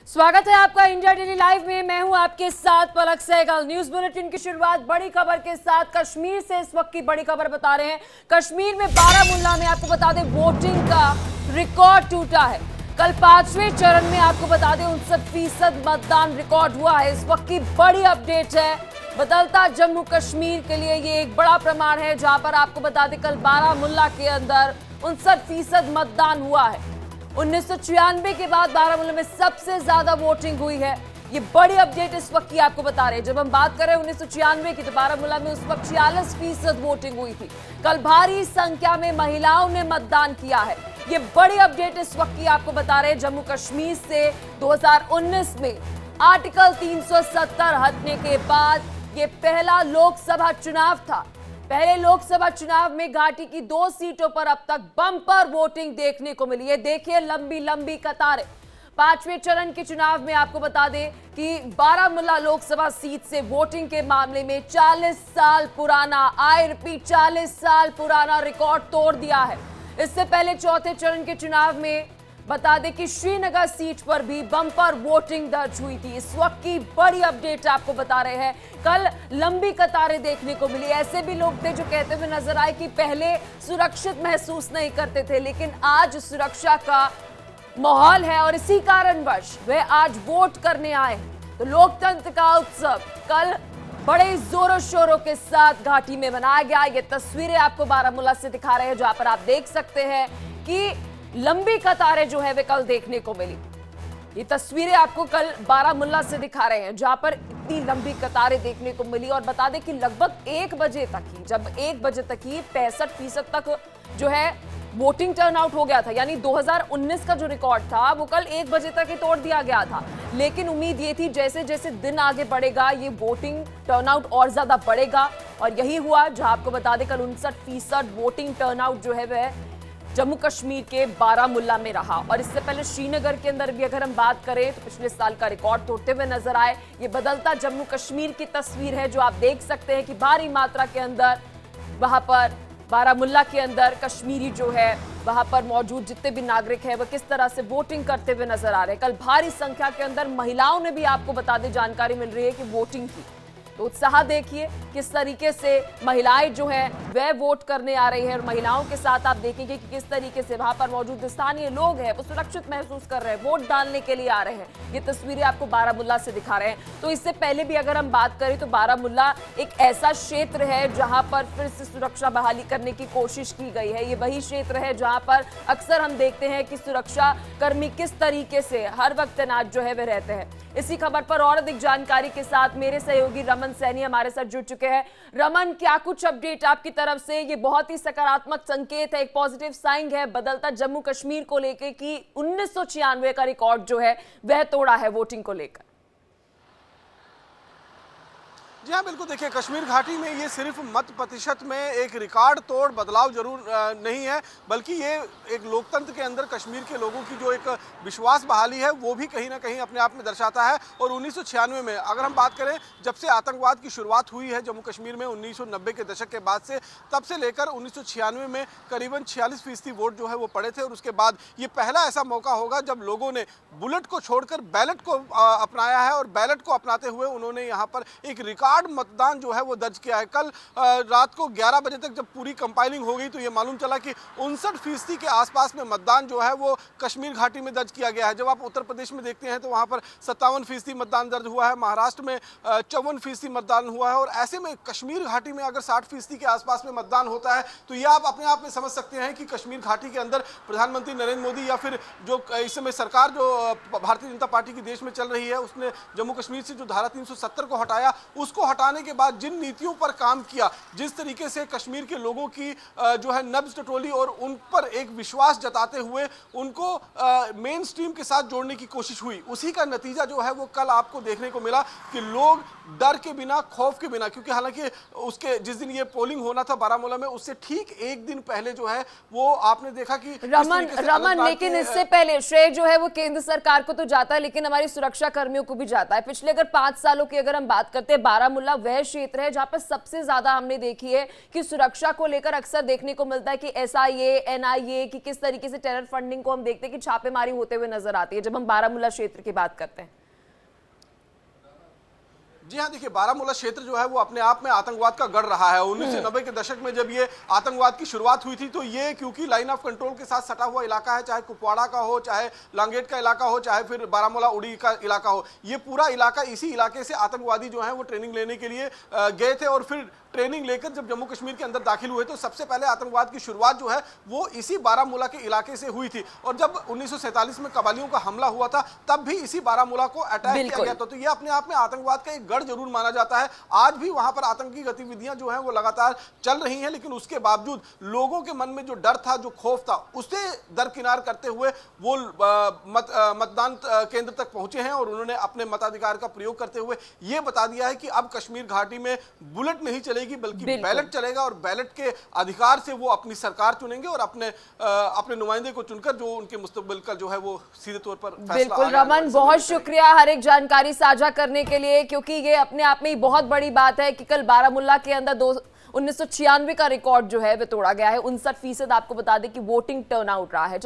स्वागत है आपका इंडिया डेली लाइव में। मैं हूं आपके साथ पलक सहगल। न्यूज बुलेटिन की शुरुआत बड़ी खबर के साथ कश्मीर से इस वक्त की बड़ी खबर बता रहे हैं। कश्मीर में बारामुल्ला में आपको बता दें वोटिंग का रिकॉर्ड टूटा है। कल 5वें चरण में आपको बता दें 59% मतदान रिकॉर्ड हुआ है। इस वक्त की बड़ी अपडेट है। बदलता जम्मू कश्मीर के लिए ये एक बड़ा प्रमाण है, जहां पर आपको बता दें कल बारामुल्ला के अंदर 59% मतदान हुआ है। 1996 के बाद बारामुल्ला में सबसे ज्यादा वोटिंग हुई है। ये बड़ी अपडेट इस वक्त की आपको बता रहे हैं। जब हम बात करें 1996 की, तो बारामुल्ला में उस वक्त 46% वोटिंग हुई थी। कल भारी संख्या में महिलाओं ने मतदान किया है। ये बड़ी अपडेट इस वक्त की आपको बता रहे हैं। जम्मू कश्मीर से 2019 में आर्टिकल 370 हटने के बाद ये पहला लोकसभा चुनाव था। पहले लोकसभा चुनाव में घाटी की 2 सीटों पर अब तक बम्पर वोटिंग देखने को मिली है। देखिए लंबी लंबी कतारें। 5वें चरण के चुनाव में आपको बता दें कि बारामुल्ला लोकसभा सीट से वोटिंग के मामले में 40 साल पुराना, आई रिपीट 40 साल पुराना रिकॉर्ड तोड़ दिया है। इससे पहले चौथे चरण के चुनाव में बता दें कि श्रीनगर सीट पर भी बम्पर वोटिंग दर्ज हुई थी। इस वक्त की बड़ी अपडेट आपको बता रहे हैं। कल लंबी कतारें देखने को मिली। ऐसे भी लोग थे जो कहते हुए नजर आए कि पहले सुरक्षित महसूस नहीं करते थे, लेकिन आज सुरक्षा का माहौल है और इसी कारणवश वे आज वोट करने आए। तो लोकतंत्र का उत्सव कल बड़े जोरों शोरों के साथ घाटी में मनाया गया। ये तस्वीरें आपको बारामुल्ला से दिखा रहे हैं, जहां पर आप देख सकते हैं कि लंबी कतारें जो है वे कल देखने को मिली। ये तस्वीरें आपको कल बारामुल्ला से दिखा रहे हैं, जहां पर इतनी लंबी कतारें देखने को मिली। और बता दें कि लगभग 1 बजे तक ही, जब 1 बजे तक ही 65% तक जो है वोटिंग टर्नआउट हो गया था। यानी 2019 का जो रिकॉर्ड था वो कल 1 बजे तक ही तोड़ दिया गया था। लेकिन उम्मीद ये थी जैसे जैसे दिन आगे बढ़ेगा ये वोटिंग टर्नआउट और ज्यादा बढ़ेगा, और यही हुआ। जहां आपको बता दें कल 59% वोटिंग टर्नआउट जो है वह जम्मू कश्मीर के बारामुल्ला में रहा। और इससे पहले श्रीनगर के अंदर भी अगर हम बात करें तो पिछले साल का रिकॉर्ड तोड़ते हुए नजर आए। ये बदलता जम्मू कश्मीर की तस्वीर है, जो आप देख सकते हैं कि भारी मात्रा के अंदर वहां पर बारामुल्ला के अंदर कश्मीरी जो है वहां पर मौजूद जितने भी नागरिक हैं वह किस तरह से वोटिंग करते हुए नजर आ रहे हैं। कल भारी संख्या के अंदर महिलाओं ने भी, आपको बता दें, जानकारी मिल रही है कि वोटिंग की। तो उत्साह देखिए किस तरीके से महिलाएं जो है वह वोट करने आ रही है, और महिलाओं के साथ आप देखेंगे कि किस तरीके से वहां पर मौजूद स्थानीय लोग हैं वो सुरक्षित महसूस कर रहे हैं, वोट डालने के लिए आ रहे हैं। ये तस्वीरें आपको बारामुल्ला से दिखा रहे हैं। तो इससे पहले भी अगर हम बात करें तो बारामुल्ला एक ऐसा क्षेत्र है जहां पर फिर से सुरक्षा बहाली करने की कोशिश की गई है। ये वही क्षेत्र है जहां पर अक्सर हम देखते हैं कि सुरक्षा कर्मी किस तरीके से हर वक्त तैनात जो है वे रहते हैं। इसी खबर पर और अधिक जानकारी के साथ मेरे सहयोगी रमन सैनी हमारे साथ जुड़ चुके हैं। रमन, क्या कुछ अपडेट आपकी तरफ से? ये बहुत ही सकारात्मक संकेत है, एक पॉजिटिव साइन है बदलता जम्मू कश्मीर को लेकर कि 1996 का रिकॉर्ड जो है वह तोड़ा है वोटिंग को लेकर। जी हाँ, बिल्कुल। देखिए, कश्मीर घाटी में ये सिर्फ मत प्रतिशत में एक रिकॉर्ड तोड़ बदलाव जरूर नहीं है, बल्कि ये एक लोकतंत्र के अंदर कश्मीर के लोगों की जो एक विश्वास बहाली है वो भी कहीं ना कहीं अपने आप में दर्शाता है। और 1996 में अगर हम बात करें, जब से आतंकवाद की शुरुआत हुई है जम्मू कश्मीर में 1990 के दशक के बाद से, तब से लेकर 1996 में करीबन 46% वोट जो है वो पड़े थे। और उसके बाद ये पहला ऐसा मौका होगा जब लोगों ने बुलेट को छोड़कर बैलेट को अपनाया है, और बैलेट को अपनाते हुए उन्होंने यहाँ पर एक रिकॉर्ड मतदान जो है वो दर्ज किया है। कल रात को 11 बजे तक जब पूरी कंपाइलिंग हो गई तो ये मालूम चला कि 59% के आसपास में मतदान जो है वो कश्मीर घाटी में दर्ज किया गया है। जब आप उत्तर प्रदेश में देखते हैं तो वहां पर 57% मतदान दर्ज हुआ है, महाराष्ट्र में 54% मतदान हुआ है, और ऐसे में कश्मीर घाटी में अगर 60% के आसपास में मतदान होता है तो यह आप अपने आप में समझ सकते हैं कि कश्मीर घाटी के अंदर प्रधानमंत्री नरेंद्र मोदी या फिर जो इस समय सरकार जो भारतीय जनता पार्टी की देश में चल रही है, उसने जम्मू कश्मीर से जो धारा 370 को हटाया, उसको हटाने के बाद जिन नीतियों पर काम किया, जिस तरीके से कश्मीर के लोगों की जो है नब्ज टटोली और उन पर एक विश्वास जताते हुए उनको मेन स्ट्रीम के साथ जोड़ने की कोशिश हुई, उसी का नतीजा जो है वो कल आपको देखने को मिला कि लोग डर के बिना, खौफ के बिना, क्योंकि हालांकि उसके जिस दिन ये पोलिंग होना था बारामूला में, उससे ठीक एक दिन पहले जो है वो आपने देखा कि रमन लेकिन इससे पहले श्रेय जो है वो केंद्र सरकार को तो जाता है, लेकिन हमारी सुरक्षा कर्मियों को भी जाता है। पिछले अगर 5 सालों की अगर हम बात करते हैं, बारामूला बारामूला वह क्षेत्र है जहां पर सबसे ज्यादा हमने देखी है कि सुरक्षा को लेकर अक्सर देखने को मिलता है कि एसआईए, एनआईए की किस तरीके से टेरर फंडिंग को हम देखते हैं कि छापेमारी होते हुए नजर आती है जब हम बारामूला क्षेत्र की बात करते हैं। जी हाँ, देखिए बारामूला क्षेत्र जो है वो अपने आप में आतंकवाद का गढ़ रहा है। 1990 के दशक में जब ये आतंकवाद की शुरुआत हुई थी तो ये क्योंकि लाइन ऑफ कंट्रोल के साथ सटा हुआ इलाका है, चाहे कुपवाड़ा का हो, चाहे लांगेट का इलाका हो, चाहे फिर बारामूला उड़ी का इलाका हो, ये पूरा इलाका, इसी इलाके से आतंकवादी जो है वो ट्रेनिंग लेने के लिए गए थे और फिर ट्रेनिंग लेकर जब जम्मू कश्मीर के अंदर दाखिल हुए तो सबसे पहले आतंकवाद की शुरुआत जो है वो इसी बारामूला के इलाके से हुई थी। और जब 1947 में कबालियों का हमला हुआ था तब भी इसी बारामूला को अटैक किया गया था। तो ये अपने आप में आतंकवाद का एक गढ़ जरूर माना जाता है। आज भी वहां पर आतंकी गतिविधियां जो हैं वो लगातार चल रही हैं, लेकिन उसके बावजूद लोगों के मन में जो डर था, जो खौफ था, उसे दरकिनार करते हुए वो मतदान केंद्र तक पहुंचे हैं और उन्होंने अपने मताधिकार का प्रयोग करते हुए ये बता दिया है कि अब कश्मीर घाटी में बुलेट नहीं चलेगी बल्कि बैलेट चलेगा और बैलेट के अधिकार से वो अपनी सरकार चुनेंगे और अपने नुमाइंदे को चुनकर जो उनके मुस्तकबिल का जो है वो सीधे तौर पर फैसला। बिल्कुल रमन, बहुत शुक्रिया हर एक जानकारी साझा करने के लिए, क्योंकि ये अपने आप में ही बहुत बड़ी बात है कि कल बारामूला के अंदर 1996 का रिकॉर्ड जो है वो तोड़ा गया है। 59% आपको बता दें कि वोटिंग टर्नआउट रहा है।